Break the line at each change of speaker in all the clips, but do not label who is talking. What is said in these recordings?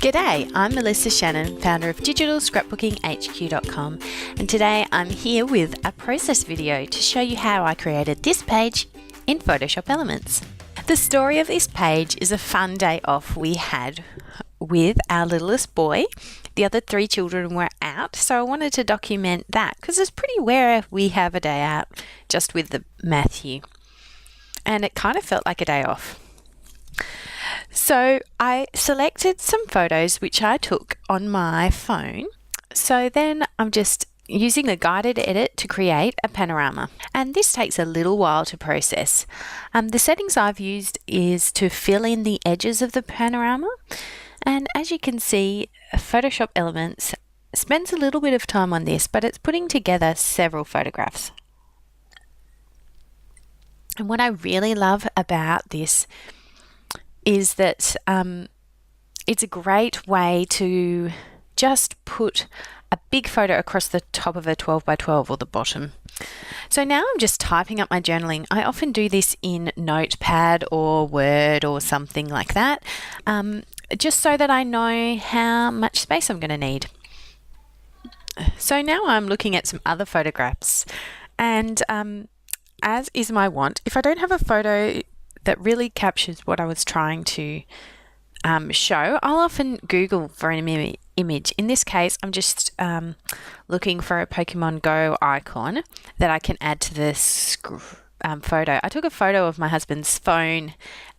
G'day, I'm Melissa Shannon, founder of digitalscrapbookinghq.com, and today I'm here with a process video to show you how I created this page in Photoshop Elements. The story of this page is a fun day off we had with our littlest boy. The other 3 children were out, so I wanted to document that because it's pretty rare we have a day out just with the Matthew, and it kind of felt like a day off. So I selected some photos which I took on my phone. So then I'm just using a guided edit to create a panorama. And this takes a little while to process. The settings I've used is to fill in the edges of the panorama. And as you can see, Photoshop Elements spends a little bit of time on this, but it's putting together several photographs. And what I really love about this is that it's a great way to just put a big photo across the top of a 12 by 12 or the bottom. So now I'm just typing up my journaling. I often do this in Notepad or Word or something like that, just so that I know how much space I'm going to need. So now I'm looking at some other photographs, and as is my wont, if I don't have a photo that really captures what I was trying to show, I'll often Google for an image. In this case, I'm just looking for a Pokemon Go icon that I can add to this photo. I took a photo of my husband's phone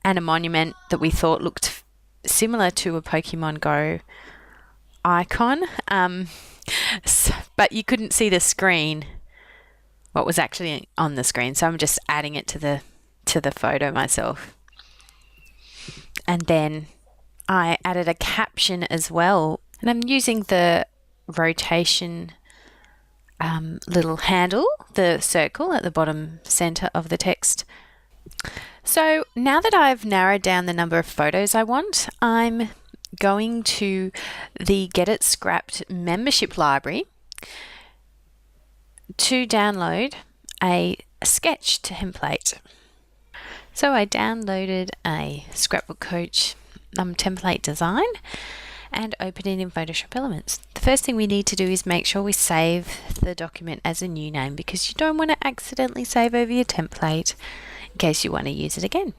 and a monument that we thought looked similar to a Pokemon Go icon, but you couldn't see the screen, what was actually on the screen. So I'm just adding it to the photo myself. And then I added a caption as well, and I'm using the rotation little handle, the circle at the bottom center of the text. So now that I've narrowed down the number of photos I want, I'm going to the Get It Scrapped membership library to download a sketch template. So I downloaded a Scrapbook Coach template design and opened it in Photoshop Elements. The first thing we need to do is make sure we save the document as a new name, because you don't want to accidentally save over your template in case you want to use it again.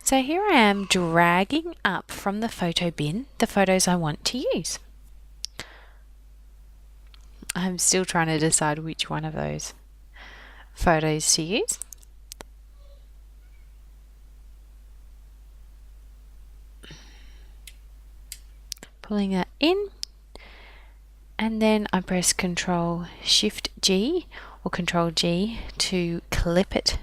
So here I am dragging up from the photo bin the photos I want to use. I'm still trying to decide which one of those photos to use. Pulling that in, and then I press Control Shift G or Control G to clip it.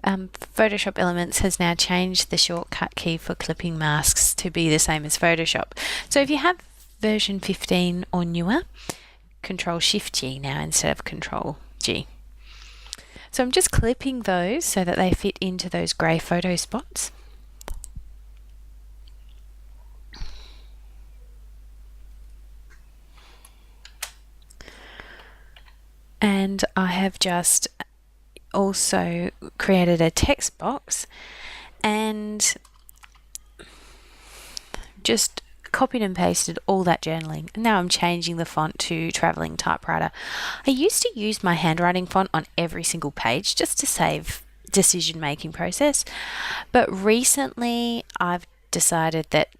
Photoshop Elements has now changed the shortcut key for clipping masks to be the same as Photoshop. So if you have version 15 or newer, Control Shift G now instead of Control G. So I'm just clipping those so that they fit into those grey photo spots. And I have just also created a text box and just copied and pasted all that journaling. And now I'm changing the font to Travelling Typewriter. I used to use my handwriting font on every single page just to save decision-making process. But recently I've decided that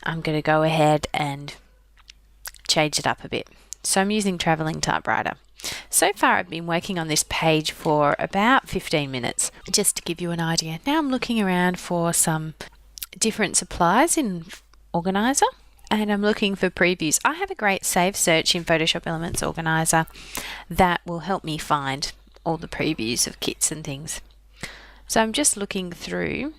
I'm going to go ahead and change it up a bit. So I'm using Travelling Typewriter. So far I've been working on this page for about 15 minutes, just to give you an idea. Now I'm looking around for some different supplies in Organizer, and I'm looking for previews. I have a great save search in Photoshop Elements Organizer that will help me find all the previews of kits and things. So I'm just looking through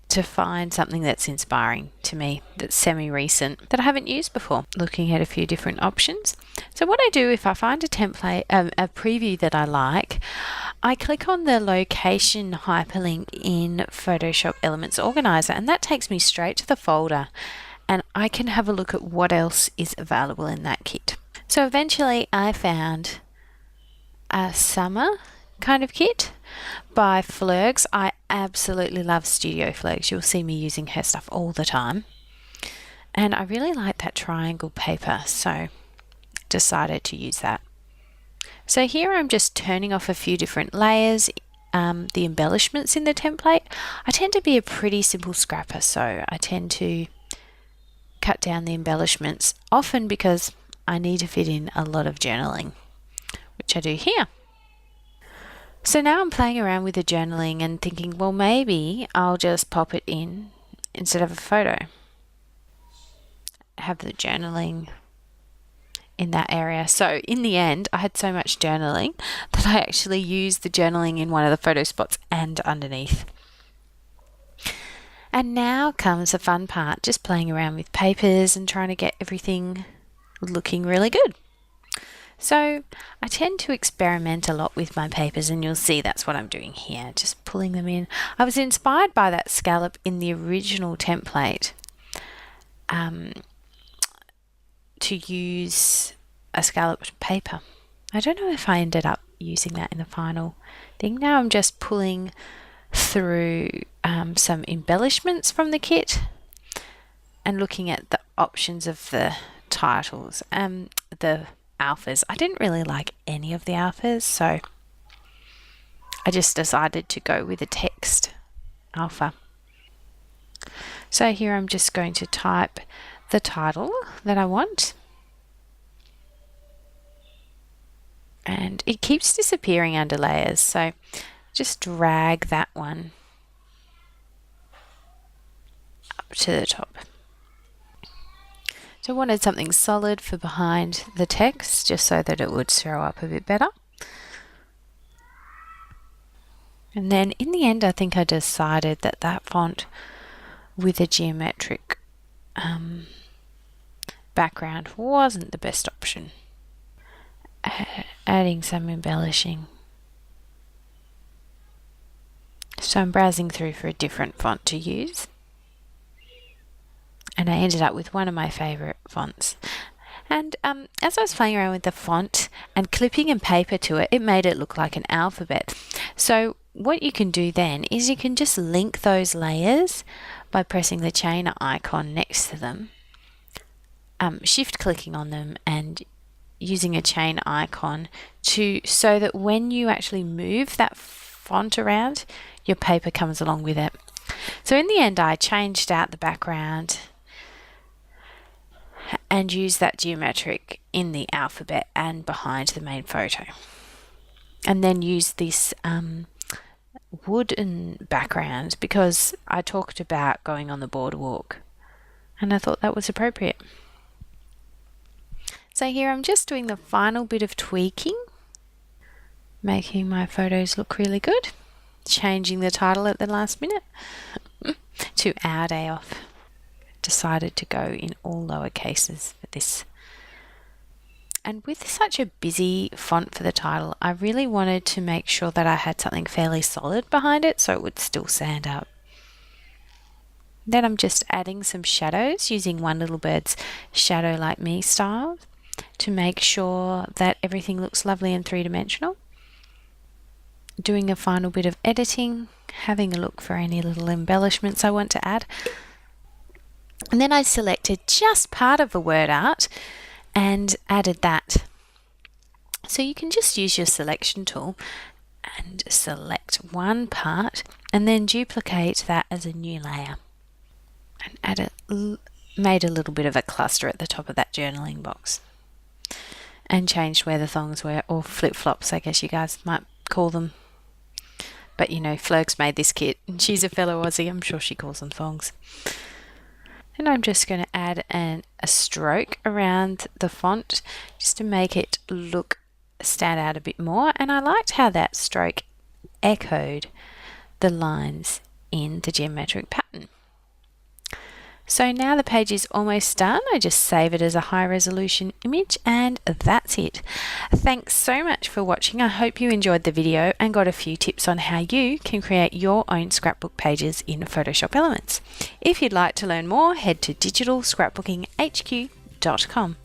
to find something that's inspiring to me, that's semi-recent, that I haven't used before. Looking at a few different options. So what I do, if I find a template, a preview that I like, I click on the location hyperlink in Photoshop Elements Organizer, and that takes me straight to the folder, and I can have a look at what else is available in that kit. So eventually I found a summer kind of kit by Flurgs. I absolutely love Studio Flurgs. You'll see me using her stuff all the time. And I really like that triangle paper, so decided to use that. So here I'm just turning off a few different layers, the embellishments in the template. I tend to be a pretty simple scrapper, so I tend to cut down the embellishments, often because I need to fit in a lot of journaling, which I do here. So now I'm playing around with the journaling and thinking, well, maybe I'll just pop it in instead of a photo. Have the journaling in that area. So in the end, I had so much journaling that I actually used the journaling in one of the photo spots and underneath. And now comes the fun part, just playing around with papers and trying to get everything looking really good. So I tend to experiment a lot with my papers, and you'll see that's what I'm doing here, just pulling them in. I was inspired by that scallop in the original template to use a scalloped paper. I don't know if I ended up using that in the final thing. Now I'm just pulling through some embellishments from the kit and looking at the options of the titles and the alphas. I didn't really like any of the alphas, so I just decided to go with a text alpha. So here I'm just going to type the title that I want, and it keeps disappearing under layers, so just drag that one up to the top. So I wanted something solid for behind the text, just so that it would show up a bit better. And then in the end, I think I decided that that font with a geometric background wasn't the best option. Adding some embellishing. So I'm browsing through for a different font to use, and I ended up with one of my favourite fonts. And as I was playing around with the font and clipping and paper to it, it made it look like an alphabet. So what you can do then is you can just link those layers by pressing the chain icon next to them, shift clicking on them and using a chain icon so that when you actually move that font around, your paper comes along with it. So in the end, I changed out the background and used that geometric in the alphabet and behind the main photo, and then used this wooden background because I talked about going on the boardwalk and I thought that was appropriate. So here I'm just doing the final bit of tweaking, making my photos look really good, changing the title at the last minute to Our Day Off. Decided to go in all lower cases for this. And with such a busy font for the title, I really wanted to make sure that I had something fairly solid behind it so it would still stand up. Then I'm just adding some shadows using One Little Bird's Shadow Like Me style to make sure that everything looks lovely and three-dimensional. Doing a final bit of editing, having a look for any little embellishments I want to add. And then I selected just part of the word art and added that. So you can just use your selection tool and select one part and then duplicate that as a new layer and made a little bit of a cluster at the top of that journaling box and changed where the thongs were, or flip-flops I guess you guys might call them. But you know, Flirg's made this kit and she's a fellow Aussie, I'm sure she calls them thongs. And I'm just going to add a stroke around the font just to make it stand out a bit more. And I liked how that stroke echoed the lines in the geometric pattern. So now the page is almost done. I just save it as a high resolution image and that's it. Thanks so much for watching. I hope you enjoyed the video and got a few tips on how you can create your own scrapbook pages in Photoshop Elements. If you'd like to learn more, head to digitalscrapbookinghq.com.